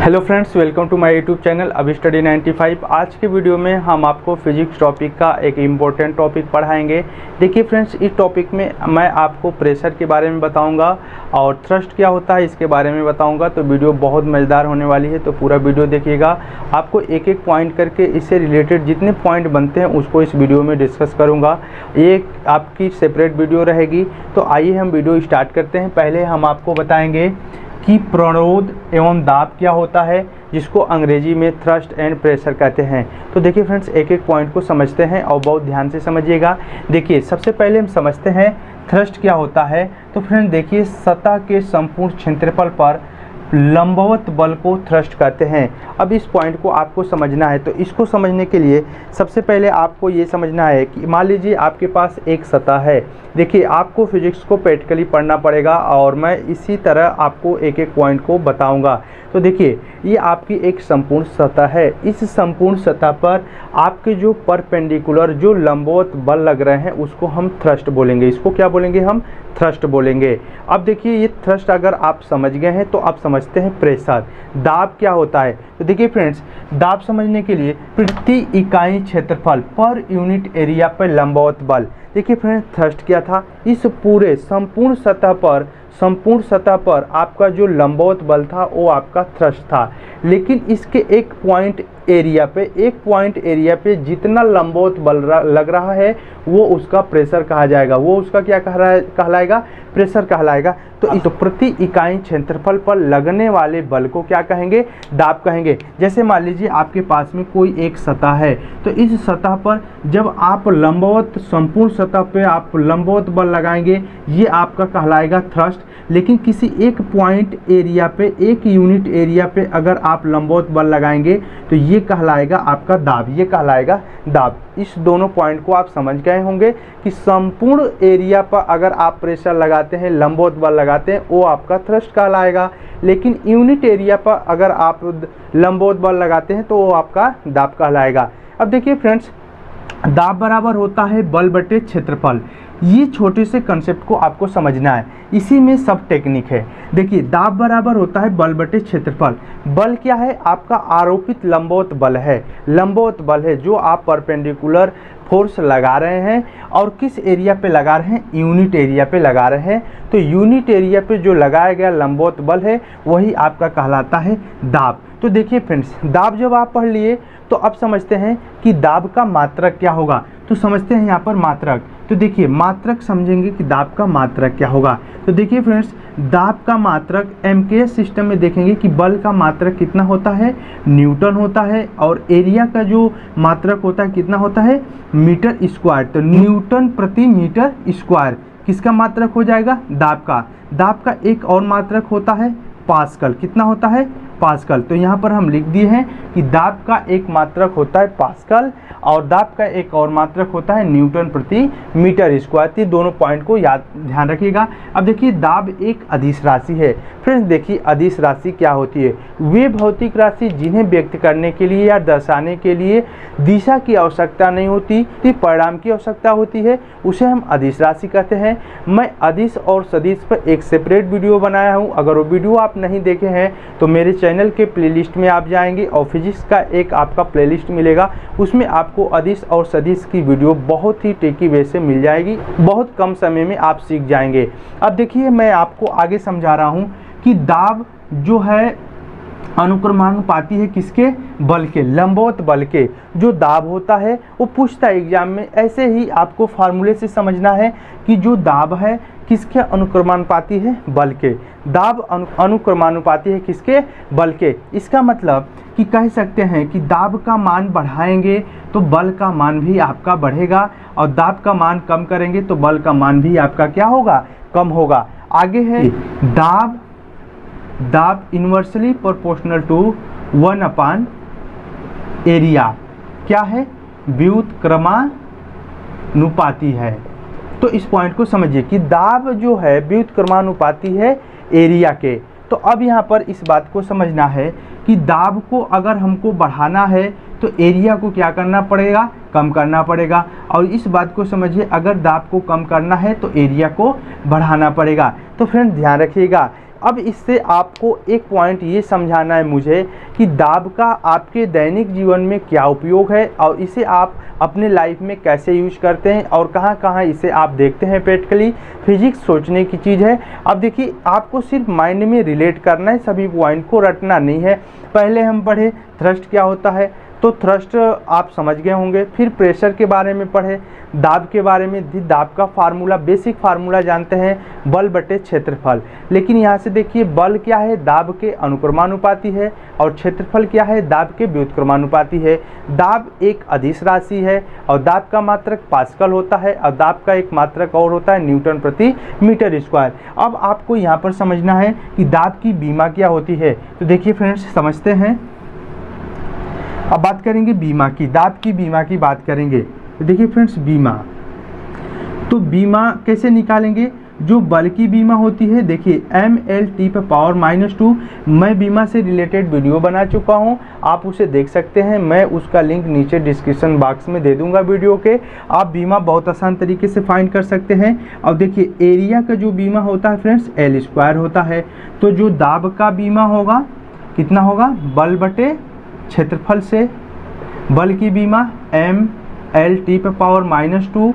Hello friends, welcome to my YouTube channel Abhi study 95। आज के video में हम आपको फिजिक्स टॉपिक का एक इम्पोर्टेंट टॉपिक पढ़ाएंगे। देखिए फ्रेंड्स, इस टॉपिक में मैं आपको प्रेशर के बारे में बताऊंगा और थ्रस्ट क्या होता है इसके बारे में बताऊंगा। तो वीडियो बहुत मज़ेदार होने वाली है, तो पूरा वीडियो देखिएगा। आपको एक एक पॉइंट करके इससे रिलेटेड जितने पॉइंट बनते हैं उसको इस वीडियो में डिस्कस करूँगा। ये आपकी सेपरेट वीडियो रहेगी। तो आइए हम वीडियो स्टार्ट करते हैं। पहले हम आपको बताएँगे कि प्रणोद एवं दाब क्या होता है, जिसको अंग्रेजी में थ्रस्ट एंड प्रेशर कहते हैं। तो देखिए फ्रेंड्स, एक एक पॉइंट को समझते हैं और बहुत ध्यान से समझिएगा। देखिए, सबसे पहले हम समझते हैं थ्रस्ट क्या होता है। तो फ्रेंड्स देखिए, सतह के संपूर्ण क्षेत्रफल पर लंबवत बल को थ्रस्ट कहते हैं। अब इस पॉइंट को आपको समझना है। तो इसको समझने के लिए सबसे पहले आपको ये समझना है कि मान लीजिए आपके पास एक सतह है। देखिए, आपको फिजिक्स को प्रैक्टिकली पढ़ना पड़ेगा और मैं इसी तरह आपको एक एक पॉइंट को बताऊंगा। तो देखिए, ये आपकी एक संपूर्ण सतह है। इस संपूर्ण सतह पर आपके जो परपेंडिकुलर जो लंबवत बल लग रहे हैं उसको हम थ्रस्ट बोलेंगे। इसको क्या बोलेंगे? हम थ्रस्ट बोलेंगे। अब देखिए, ये थ्रस्ट अगर आप समझ गए हैं तो आप समझते हैं प्रेशर। दाब क्या होता है? तो देखिए फ्रेंड्स, दाब समझने के लिए प्रति इकाई क्षेत्रफल पर यूनिट एरिया पर लंबवत बल। देखिए फ्रेंड्स, थ्रस्ट क्या था? इस पूरे संपूर्ण सतह पर आपका जो लंबवत बल था वो आपका थ्रस्ट था। लेकिन इसके एक पॉइंट एरिया पे जितना लंबवत बल लग रहा है वो उसका प्रेशर कहा जाएगा। वो उसका क्या कहलाएगा? प्रेशर कहलाएगा। तो प्रति इकाई क्षेत्रफल पर लगने वाले बल को क्या कहेंगे? दाब कहेंगे। जैसे मान लीजिए आपके पास में कोई एक सतह है, तो इस सतह पर जब आप संपूर्ण सतह पे आप लंबवत बल लगाएंगे, ये आपका कहलाएगा थ्रस्ट। लेकिन किसी एक पॉइंट एरिया पे, एक यूनिट एरिया पे अगर आप लंबवत बल लगाएंगे तो ये कहलाएगा आपका दाब। ये कहलाएगा दाब। इस दोनों पॉइंट को आप समझ गए होंगे कि संपूर्ण एरिया पर अगर आप प्रेशर लगाते हैं, लंबवत बल लगाते हैं, वो आपका थ्रस्ट कहलाएगा। लेकिन यूनिट एरिया पर अगर आप लंबवत बल लगाते हैं तो वो आपका दाब कहलाएगा। अब देखिए फ्रेंड्स, दाब बराबर होता है बल बटे क्षेत्रफल। ये छोटे से कंसेप्ट को आपको समझना है, इसी में सब टेक्निक है। देखिए, दाब बराबर होता है बल बटे क्षेत्रफल। बल क्या है? आपका आरोपित लंबवत बल है। लंबवत बल है जो आप परपेंडिकुलर फोर्स लगा रहे हैं। और किस एरिया पे लगा रहे हैं? यूनिट एरिया पे लगा रहे हैं। तो यूनिट एरिया पे जो लगाया गया लंबवत बल है वही आपका कहलाता है दाब। तो देखिए फ्रेंड्स, दाब जब आप पढ़ लिए तो अब समझते हैं कि दाब का मात्रक क्या होगा। तो समझते हैं यहाँ पर मात्रक। तो देखिए, मात्रक समझेंगे कि दाब का मात्रक क्या होगा। तो देखिए फ्रेंड्स, दाब का मात्रक एमकेएस सिस्टम में देखेंगे कि बल का मात्रक कितना होता है? न्यूटन होता है। और एरिया का जो मात्रक होता है कितना होता है? Metre square. तो न्यूटन प्रति मीटर स्क्वायर किसका मात्रक हो जाएगा? दाब का। दाब का एक और मात्रक होता है पास्कल। कितना होता है? पास्कल। तो यहाँ पर हम लिख दिए हैं कि दाब का एक मात्रक होता है पास्कल और दाब का एक और मात्रक होता है न्यूटन प्रति मीटर स्क्वायर। ये दोनों पॉइंट को ध्यान रखिएगा। अब देखिए, दाब एक अदिश राशि है। फ्रेंड्स देखिए, अदिश राशि क्या होती है? वे भौतिक राशि जिन्हें व्यक्त करने के लिए या दर्शाने के लिए दिशा की आवश्यकता नहीं होती, परिणाम की आवश्यकता होती है, उसे हम अदिश राशि कहते हैं। मैं अदिश और सदिश पर एक सेपरेट वीडियो बनाया हूँ। अगर वो वीडियो आप नहीं देखे हैं तो मेरे चैनल के प्लेलिस्ट में आप जाएंगे और फिजिक्स का एक आपका प्लेलिस्ट मिलेगा, उसमें आपको अदिश और सदिश की वीडियो बहुत ही टेकी वे से मिल जाएगी। बहुत कम समय में आप सीख जाएंगे। अब देखिए, मैं आपको आगे समझा रहा हूँ कि दाब जो है अनुक्रमानुपाती है किसके? बल के, लंबवत बल के। जो दाब होता है वो पूछता है एग्जाम में। ऐसे ही आपको फार्मूले से समझना है कि जो दाब है किसके अनुक्रमानुपाती है? बल के। दाब अनुक्रमानुपाती है किसके? बल के। इसका मतलब कि कह सकते हैं कि दाब का मान बढ़ाएंगे तो बल का मान भी आपका बढ़ेगा, और दाब का मान कम करेंगे तो बल का मान भी आपका क्या होगा? कम होगा। आगे है दाब इन्वर्सली प्रोपोर्शनल टू 1/, एरिया क्या है? व्युत्क्रमानुपाती है। तो इस पॉइंट को समझिए कि दाब जो है व्युत्क्रमानुपाती है एरिया के। तो अब यहाँ पर इस बात को समझना है कि दाब को अगर हमको बढ़ाना है तो एरिया को क्या करना पड़ेगा? कम करना पड़ेगा। और इस बात को समझिए, अगर दाब को कम करना है तो एरिया को बढ़ाना पड़ेगा। तो फ्रेंड ध्यान रखिएगा अब इससे आपको एक पॉइंट ये समझाना है मुझे कि दाब का आपके दैनिक जीवन में क्या उपयोग है और इसे आप अपने लाइफ में कैसे यूज करते हैं और कहाँ कहाँ इसे आप देखते हैं प्रैक्टिकली। फिजिक्स सोचने की चीज़ है। अब देखिए, आपको सिर्फ माइंड में रिलेट करना है, सभी पॉइंट को रटना नहीं है। पहले हम पढ़े थ्रस्ट क्या होता है, तो थ्रस्ट आप समझ गए होंगे। फिर प्रेशर के बारे में पढ़े, दाब के बारे में, दाब का फार्मूला, बेसिक फार्मूला जानते हैं, बल बटे क्षेत्रफल। लेकिन यहाँ से देखिए, बल क्या है, दाब के अनुक्रमानुपाती है, और क्षेत्रफल क्या है, दाब के व्युत्क्रमानुपाती है। दाब एक अदिश राशि है और दाब का मात्रक पास्कल होता है और दाब का एक मात्रक और होता है न्यूटन प्रति मीटर स्क्वायर। अब आपको यहाँ पर समझना है कि दाब की बीमा क्या होती है। तो देखिए फ्रेंड्स, समझते हैं। अब बात करेंगे बीमा की, दाब की बीमा की बात करेंगे। तो देखिए फ्रेंड्स, बीमा, तो बीमा कैसे निकालेंगे। जो बल की बीमा होती है, देखिए mL/-2, मैं बीमा से रिलेटेड वीडियो बना चुका हूं, आप उसे देख सकते हैं। मैं उसका लिंक नीचे डिस्क्रिप्शन बॉक्स में दे दूंगा वीडियो के। आप बीमा बहुत आसान तरीके से फाइंड कर सकते हैं। और देखिए, एरिया का जो बीमा होता है फ्रेंड्स, L² होता है। तो जो दाब का बीमा होगा कितना होगा, बल बटे क्षेत्रफल से। बल की बीमा mL/-2,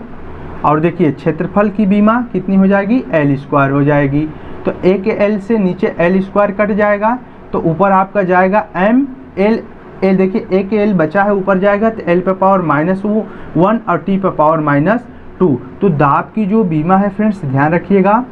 और देखिए क्षेत्रफल की बीमा कितनी हो जाएगी, L² हो जाएगी। तो एक L से नीचे L² कट जाएगा, तो ऊपर आपका जाएगा mL। देखिए एक L बचा है, ऊपर जाएगा तो L⁻⁻1 और T⁻⁻2। तो दाब की जो बीमा है फ्रेंड्स, ध्यान रखिएगा,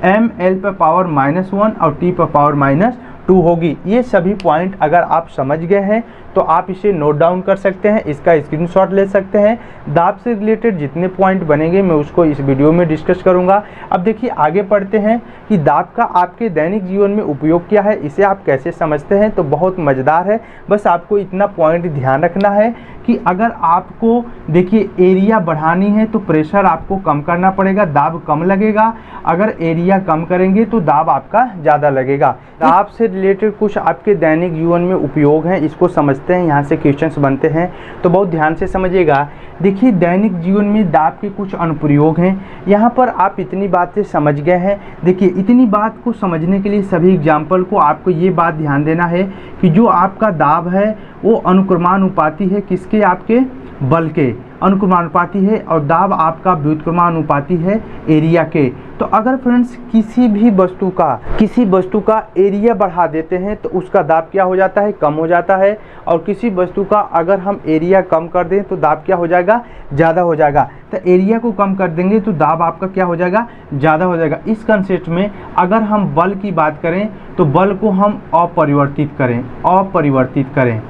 mL⁻⁻1 और T⁻⁻2 होगी। ये सभी पॉइंट अगर आप समझ गए हैं तो आप इसे नोट डाउन कर सकते हैं, इसका स्क्रीनशॉट ले सकते हैं। दाब से रिलेटेड जितने पॉइंट बनेंगे मैं उसको इस वीडियो में डिस्कस करूंगा। अब देखिए, आगे पढ़ते हैं कि दाब का आपके दैनिक जीवन में उपयोग क्या है, इसे आप कैसे समझते हैं। तो बहुत मज़ेदार है, बस आपको इतना पॉइंट ध्यान रखना है कि अगर आपको देखिए एरिया बढ़ानी है तो प्रेशर आपको कम करना पड़ेगा, दाब कम लगेगा। अगर एरिया कम करेंगे तो दाब आपका ज़्यादा लगेगा। दाब से रिलेटेड कुछ आपके दैनिक जीवन में उपयोग हैं, इसको समझते हैं। यहाँ से क्वेश्चंस बनते हैं, तो बहुत ध्यान से समझिएगा। देखिए, दैनिक जीवन में दाब के कुछ अनुप्रयोग हैं। यहाँ पर आप इतनी बातें समझ गए हैं। देखिए, इतनी बात को समझने के लिए सभी एग्जाम्पल को आपको ये बात ध्यान देना है कि जो आपका दाब है वो अनुक्रमानुपाती है किसके, आपके बल के अनुक्रमानुपाती है, और दाब आपका व्युत्क्रमानुपाती है एरिया के। तो अगर फ्रेंड्स किसी वस्तु का एरिया बढ़ा देते हैं तो उसका दाब क्या हो जाता है, कम हो जाता है। और किसी वस्तु का अगर हम एरिया कम कर दें तो दाब क्या हो जाएगा, ज़्यादा हो जाएगा। तो एरिया को कम कर देंगे तो दाब आपका क्या हो जाएगा, ज़्यादा हो जाएगा। इस कंसेप्ट में अगर हम बल की बात करें तो बल को हम अपरिवर्तित करें,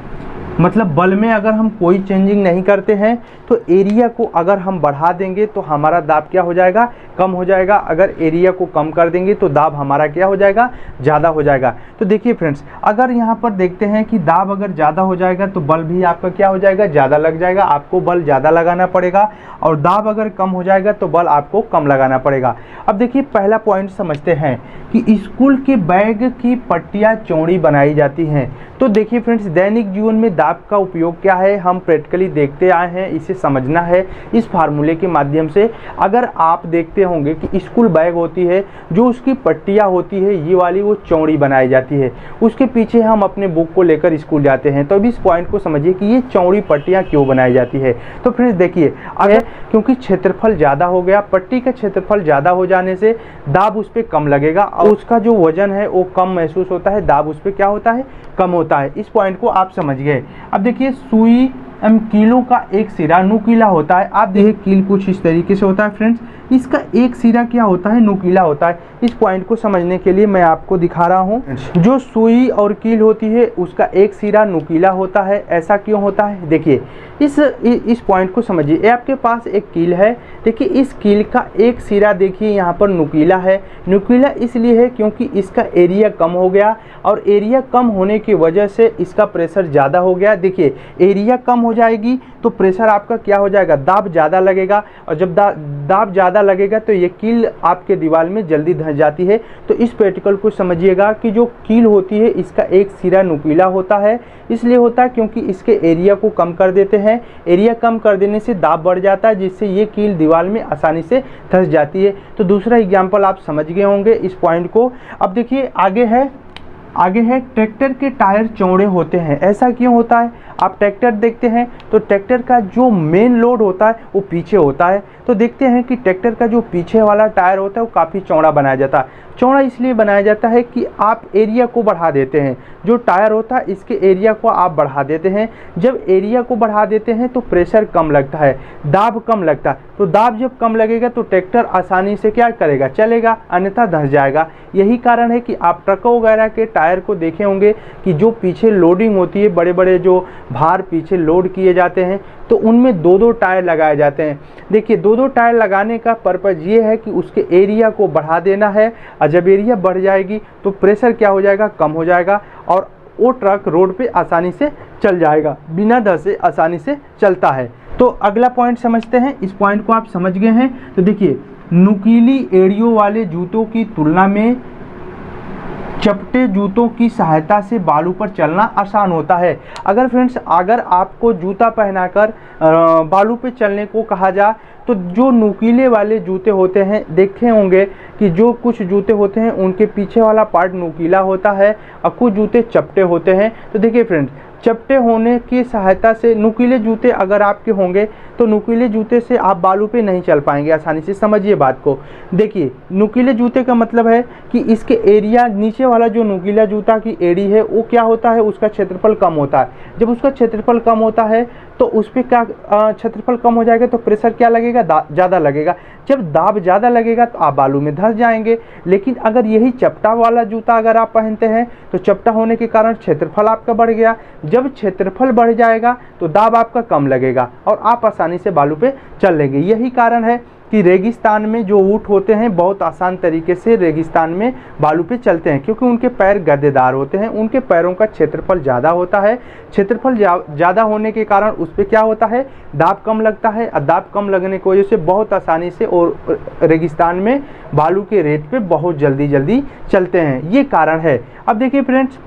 मतलब बल में अगर हम कोई चेंजिंग नहीं करते हैं तो एरिया को अगर हम बढ़ा देंगे तो हमारा दाब क्या हो जाएगा, कम हो जाएगा। अगर एरिया को कम कर देंगे तो दाब हमारा क्या हो जाएगा, ज़्यादा हो जाएगा। तो देखिए फ्रेंड्स, अगर यहाँ पर देखते हैं कि दाब अगर ज़्यादा हो जाएगा तो बल भी आपका क्या हो जाएगा, ज़्यादा लग जाएगा, आपको बल ज़्यादा लगाना पड़ेगा। और दाब अगर कम हो जाएगा तो बल आपको कम लगाना पड़ेगा। अब देखिए, पहला पॉइंट समझते हैं कि स्कूल के बैग की पट्टियाँ चौड़ी बनाई जाती हैं। तो देखिए फ्रेंड्स, दैनिक जीवन में दाब का उपयोग क्या है, हम प्रैक्टिकली देखते आए हैं, इसे समझना है इस फार्मूले के माध्यम से। अगर आप देखते होंगे कि स्कूल बैग होती है, जो उसकी पट्टियाँ होती है ये वाली, वो चौड़ी बनाई जाती है। उसके पीछे हम अपने बुक को लेकर स्कूल जाते हैं। तो अभी इस पॉइंट को समझिए कि ये चौड़ी पट्टियाँ क्यों बनाई जाती है। तो फ्रेंड्स देखिए, अगर क्योंकि क्षेत्रफल ज़्यादा हो गया, पट्टी का क्षेत्रफल ज़्यादा हो जाने से दाब उस पर कम लगेगा और उसका जो वजन है वो कम महसूस होता है, दाब उस पर क्या होता है, कम होता है। इस पॉइंट को आप समझ गए। अब देखिए, सुई कीलों का एक सिरा नुकीला होता है। आप देखिए, कील कुछ इस तरीके से होता है फ्रेंड्स, इसका एक सिरा क्या होता है, नुकीला होता है। इस पॉइंट को समझने के लिए मैं आपको दिखा रहा हूँ। जो सुई और कील होती है उसका एक सिरा नुकीला होता है। ऐसा क्यों होता है, देखिए इस पॉइंट को समझिए। ये आपके पास एक कील है, देखिए इस कील का एक सिरा देखिए यहाँ पर नुकीला है। नुकीला इसलिए है क्योंकि इसका एरिया कम हो गया और एरिया कम होने की वजह से इसका प्रेशर ज़्यादा हो गया। देखिए, एरिया कम हो जाएगी तो प्रेशर आपका क्या हो जाएगा, दाब ज़्यादा लगेगा। और जब दाब ज़्यादा ज़्यादा लगेगा तो ये कील आपके दीवार में जल्दी धंस जाती है। तो इस प्रैक्टिकल को समझिएगा कि जो कील होती है इसका एक सिरा नुकीला होता है, इसलिए होता है क्योंकि इसके एरिया को कम कर देते हैं। एरिया कम कर देने से दाब बढ़ जाता है, जिससे ये कील दीवार में आसानी से धंस जाती है। तो दूसरा एग्जाम्पल आप समझ गए होंगे इस पॉइंट को। अब देखिए आगे है ट्रैक्टर के टायर चौड़े होते हैं। ऐसा क्यों होता है? आप ट्रैक्टर देखते हैं तो ट्रैक्टर का जो मेन लोड होता है वो पीछे होता है। तो देखते हैं कि ट्रैक्टर का जो पीछे वाला टायर होता है वो काफ़ी चौड़ा बनाया जाता है। चौड़ा इसलिए बनाया जाता है कि आप एरिया को बढ़ा देते हैं। जो टायर होता है इसके एरिया को आप बढ़ा देते हैं। जब एरिया को बढ़ा देते हैं तो प्रेशर कम लगता है, दाब कम लगता है। तो दाब जब कम लगेगा तो ट्रैक्टर आसानी से क्या करेगा, चलेगा, अन्यथा धंस जाएगा। यही कारण है कि आप ट्रकों वगैरह के टायर को देखे होंगे कि जो पीछे लोडिंग होती है, बड़े बड़े जो भार पीछे लोड किए जाते हैं तो उनमें दो दो टायर लगाए जाते हैं। देखिए, दो दो टायर लगाने का पर्पज़ ये है कि उसके एरिया को बढ़ा देना है, और जब एरिया बढ़ जाएगी तो प्रेशर क्या हो जाएगा, कम हो जाएगा, और वो ट्रक रोड पे आसानी से चल जाएगा, बिना धंसे आसानी से चलता है। तो अगला पॉइंट समझते हैं। इस पॉइंट को आप समझ गए हैं। तो देखिए, नुकीली एड़ियों वाले जूतों की तुलना में चपटे जूतों की सहायता से बालू पर चलना आसान होता है। अगर फ्रेंड्स, अगर आपको जूता पहनाकर बालू पे चलने को कहा जाए तो जो नुकीले वाले जूते होते हैं, देखे होंगे कि जो कुछ जूते होते हैं उनके पीछे वाला पार्ट नुकीला होता है और कुछ जूते चपटे होते हैं। तो देखिए फ्रेंड्स, चपटे होने की सहायता से, नुकीले जूते अगर आपके होंगे तो नुकीले जूते से आप बालू पे नहीं चल पाएंगे आसानी से। समझिए बात को। देखिए, नुकीले जूते का मतलब है कि इसके एरिया, नीचे वाला जो नुकीला जूता की एड़ी है वो क्या होता है, उसका क्षेत्रफल कम होता है। जब उसका क्षेत्रफल कम होता है तो उस पर क्या, क्षेत्रफल कम हो जाएगा तो प्रेशर क्या लगेगा, ज़्यादा लगेगा। जब दाब ज़्यादा लगेगा तो आप बालू में धंस जाएंगे। लेकिन अगर यही चपटा वाला जूता अगर आप पहनते हैं तो चपटा होने के कारण क्षेत्रफल आपका बढ़ गया। जब क्षेत्रफल बढ़ जाएगा तो दाब आपका कम लगेगा और आप आसानी से बालू पे चल लेंगे। यही कारण है कि रेगिस्तान में जो ऊँट होते हैं बहुत आसान तरीके से रेगिस्तान में बालू पे चलते हैं, क्योंकि उनके पैर गद्देदार होते हैं, उनके पैरों का क्षेत्रफल ज़्यादा होता है। क्षेत्रफल ज़्यादा होने के कारण उस पर क्या होता है, दाब कम लगता है, और दाब कम लगने की वजह से बहुत आसानी से और रेगिस्तान में बालू के रेत पे बहुत जल्दी चलते हैं। ये कारण है। अब देखिए फ्रेंड्स,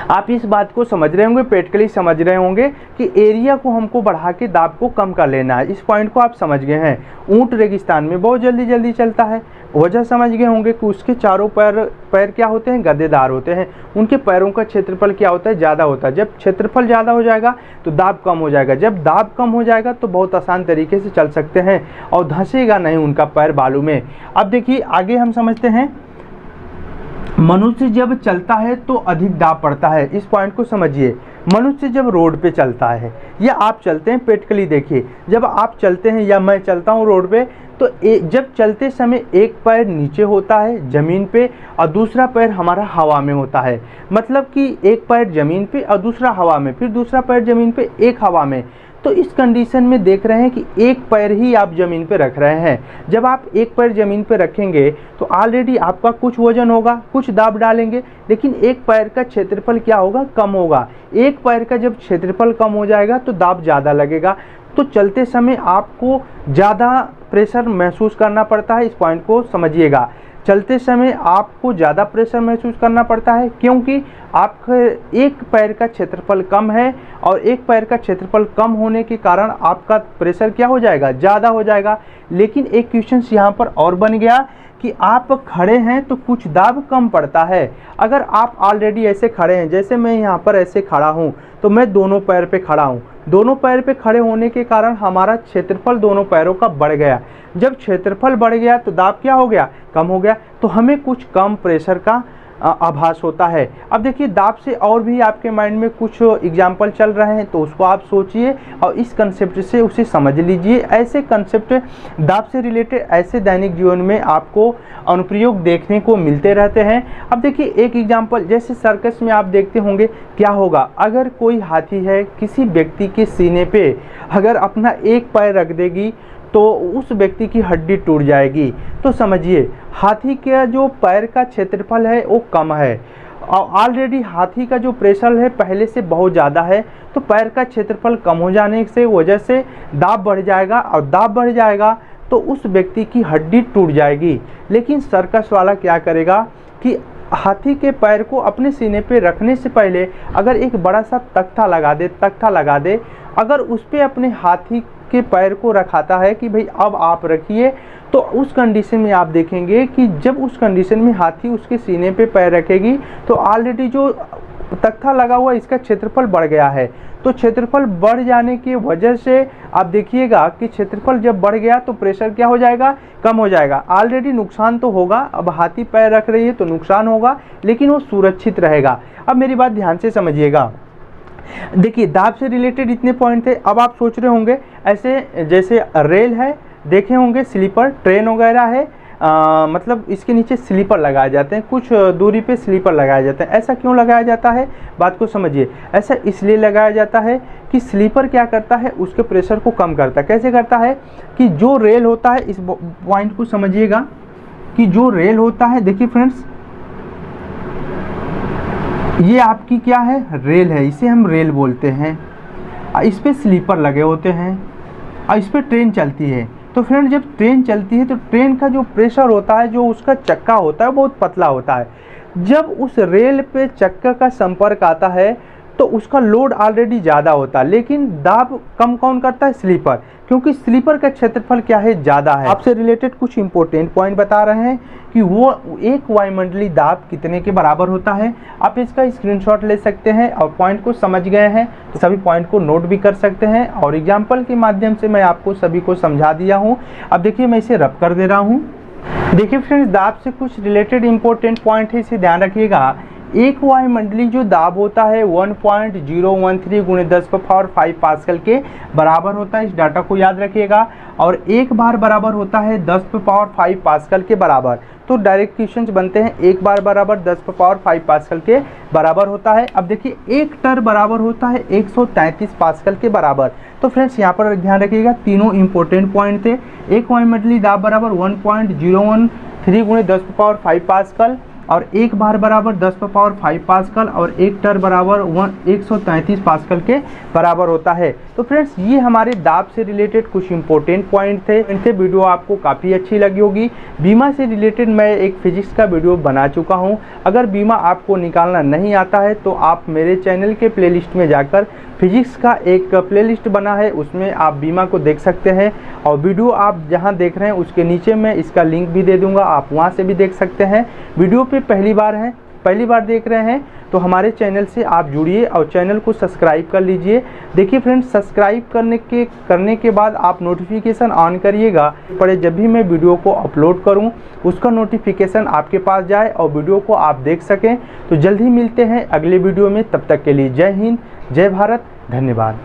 आप इस बात को समझ रहे होंगे, प्रैक्टिकली समझ रहे होंगे कि एरिया को हमको बढ़ा के दाब को कम कर लेना है। इस पॉइंट को आप समझ गए हैं। ऊंट रेगिस्तान में बहुत जल्दी चलता है। वजह समझ गए होंगे कि उसके चारों पैर क्या होते हैं, गद्देदार होते हैं। उनके पैरों का क्षेत्रफल क्या होता है, ज़्यादा होता है। जब क्षेत्रफल ज़्यादा हो जाएगा तो दाब कम हो जाएगा। जब दाब कम हो जाएगा तो बहुत आसान तरीके से चल सकते हैं और धंसेगा नहीं उनका पैर बालू में। अब देखिए, आगे हम समझते हैं, मनुष्य जब चलता है तो अधिक दाब पड़ता है। इस पॉइंट को समझिए। मनुष्य जब रोड पे चलता है या आप चलते हैं, प्रैक्टिकली देखिए, जब आप चलते हैं या मैं चलता हूँ रोड पे तो जब चलते समय एक पैर नीचे होता है ज़मीन पे और दूसरा पैर हमारा हवा में होता है। मतलब कि एक पैर ज़मीन पे और दूसरा हवा में, फिर दूसरा पैर ज़मीन पे, एक हवा में। तो इस कंडीशन में देख रहे हैं कि एक पैर ही आप ज़मीन पे रख रहे हैं। जब आप एक पैर ज़मीन पे रखेंगे तो ऑलरेडी आपका कुछ वजन होगा, कुछ दाब डालेंगे, लेकिन एक पैर का क्षेत्रफल क्या होगा, कम होगा। एक पैर का जब क्षेत्रफल कम हो जाएगा तो दाब ज़्यादा लगेगा। तो चलते समय आपको ज़्यादा प्रेशर महसूस करना पड़ता है। इस पॉइंट को समझिएगा। चलते समय आपको ज़्यादा प्रेशर महसूस करना पड़ता है, क्योंकि आपके एक पैर का क्षेत्रफल कम है और एक पैर का क्षेत्रफल कम होने के कारण आपका प्रेशर क्या हो जाएगा, ज़्यादा हो जाएगा। लेकिन एक क्वेश्चन यहाँ पर और बन गया कि आप खड़े हैं तो कुछ दाब कम पड़ता है। अगर आप ऑलरेडी ऐसे खड़े हैं, जैसे मैं यहाँ पर ऐसे खड़ा हूँ, तो मैं दोनों पैर पे खड़ा हूँ। दोनों पैर पे खड़े होने के कारण हमारा क्षेत्रफल दोनों पैरों का बढ़ गया। जब क्षेत्रफल बढ़ गया तो दाब क्या हो गया, कम हो गया। तो हमें कुछ कम प्रेशर का आभास होता है। अब देखिए, दाब से और भी आपके माइंड में कुछ एग्जाम्पल चल रहे हैं, तो उसको आप सोचिए और इस कंसेप्ट से उसे समझ लीजिए। ऐसे कंसेप्ट दाब से रिलेटेड ऐसे दैनिक जीवन में आपको अनुप्रयोग देखने को मिलते रहते हैं। अब देखिए, एक एग्जाम्पल, जैसे सर्कस में आप देखते होंगे क्या होगा, अगर कोई हाथी है किसी व्यक्ति के सीने पे अगर अपना एक पैर रख देगी तो उस व्यक्ति की हड्डी टूट जाएगी। तो समझिए, हाथी का जो पैर का क्षेत्रफल है वो कम है और ऑलरेडी हाथी का जो प्रेशर है पहले से बहुत ज़्यादा है। तो पैर का क्षेत्रफल कम हो जाने से वजह से दाब बढ़ जाएगा, और दाब बढ़ जाएगा तो उस व्यक्ति की हड्डी टूट जाएगी। लेकिन सर्कस वाला क्या करेगा कि हाथी के पैर को अपने सीने पे रखने से पहले अगर एक बड़ा सा तख्ता लगा दे, अगर उस पर अपने हाथी के पैर को रखाता है कि भाई अब आप रखिए, तो उस कंडीशन में आप देखेंगे कि जब उस कंडीशन में हाथी उसके सीने पे पैर रखेगी तो ऑलरेडी जो तख्ता लगा हुआ इसका क्षेत्रफल बढ़ गया है। तो क्षेत्रफल बढ़ जाने की वजह से आप देखिएगा कि क्षेत्रफल जब बढ़ गया तो प्रेशर क्या हो जाएगा, कम हो जाएगा। ऑलरेडी नुकसान तो होगा, अब हाथी पैर रख रही है तो नुकसान होगा, लेकिन वो सुरक्षित रहेगा। अब मेरी बात ध्यान से समझिएगा। देखिए दाब से रिलेटेड इतने पॉइंट थे। अब आप सोच रहे होंगे ऐसे जैसे रेल है, देखे होंगे स्लीपर, ट्रेन वगैरह है, मतलब इसके नीचे स्लीपर लगाए जाते हैं, कुछ दूरी पे स्लीपर लगाए जाते हैं। ऐसा क्यों लगाया जाता है, बात को समझिए। ऐसा इसलिए लगाया जाता है कि स्लीपर क्या करता है, उसके प्रेशर को कम करता है। कैसे करता है कि जो रेल होता है, इस पॉइंट को समझिएगा कि जो रेल होता है, देखिए फ्रेंड्स ये आपकी क्या है, रेल है, इसे हम रेल बोलते हैं। इस पे स्लीपर लगे होते हैं और इस पे ट्रेन चलती है। तो फ्रेंड जब ट्रेन चलती है तो ट्रेन का जो प्रेशर होता है, जो उसका चक्का होता है, बहुत पतला होता है। जब उस रेल पे चक्का का संपर्क आता है तो उसका लोड ऑलरेडी ज़्यादा होता है, लेकिन दाब कम कौन करता है, स्लीपर, क्योंकि स्लीपर का क्षेत्रफल क्या है, ज़्यादा है। आपसे रिलेटेड कुछ इंपॉर्टेंट पॉइंट बता रहे हैं कि वो एक वायुमंडलीय दाब कितने के बराबर होता है। आप इसका स्क्रीनशॉट ले सकते हैं और पॉइंट को समझ गए हैं तो सभी पॉइंट को नोट भी कर सकते हैं, और एग्जाम्पल के माध्यम से मैं आपको सभी को समझा दिया हूँ। अब देखिए मैं इसे रब कर दे रहा हूँ। देखिए फ्रेंड्स दाब से कुछ रिलेटेड इंपॉर्टेंट पॉइंट है, इसे ध्यान रखिएगा। एक वायुमंडलीय जो दाब होता है 1.013 × 10⁵ पास्कल के बराबर होता है, इस डाटा को याद रखिएगा। और एक बार बराबर होता है 10⁵ पास्कल के बराबर। तो डायरेक्ट क्वेश्चंस बनते हैं, एक बार बराबर 10⁵ पास्कल के बराबर होता है। अब देखिए एक टर बराबर होता है 133 पास्कल के बराबर। तो फ्रेंड्स यहाँ पर ध्यान रखिएगा, तीनों इंपॉर्टेंट पॉइंट थे। एक वायुमंडलीय दाब बराबर 1.013 × 10⁵ पास्कल, और एक बार बराबर 10⁵ पास्कल, और एक टर बराबर 133 पास्कल के बराबर होता है। तो फ्रेंड्स ये हमारे दाब से रिलेटेड कुछ इंपॉर्टेंट पॉइंट थे। इनसे वीडियो आपको काफ़ी अच्छी लगी होगी। बीमा से रिलेटेड मैं एक फिजिक्स का वीडियो बना चुका हूं। अगर बीमा आपको निकालना नहीं आता है तो आप मेरे चैनल के प्लेलिस्ट में जाकर फिजिक्स का एक प्लेलिस्ट बना है, उसमें आप बीमा को देख सकते हैं। और वीडियो आप जहां देख रहे हैं उसके नीचे मैं इसका लिंक भी दे दूंगा, आप वहां से भी देख सकते हैं। वीडियो पे पहली बार देख रहे हैं तो हमारे चैनल से आप जुड़िए और चैनल को सब्सक्राइब कर लीजिए। देखिए फ्रेंड्स सब्सक्राइब करने के बाद आप नोटिफिकेशन ऑन करिएगा, पड़े जब भी मैं वीडियो को अपलोड करूं उसका नोटिफिकेशन आपके पास जाए और वीडियो को आप देख सकें। तो जल्द ही मिलते हैं अगले वीडियो में, तब तक के लिए जय हिंद, जय भारत, धन्यवाद।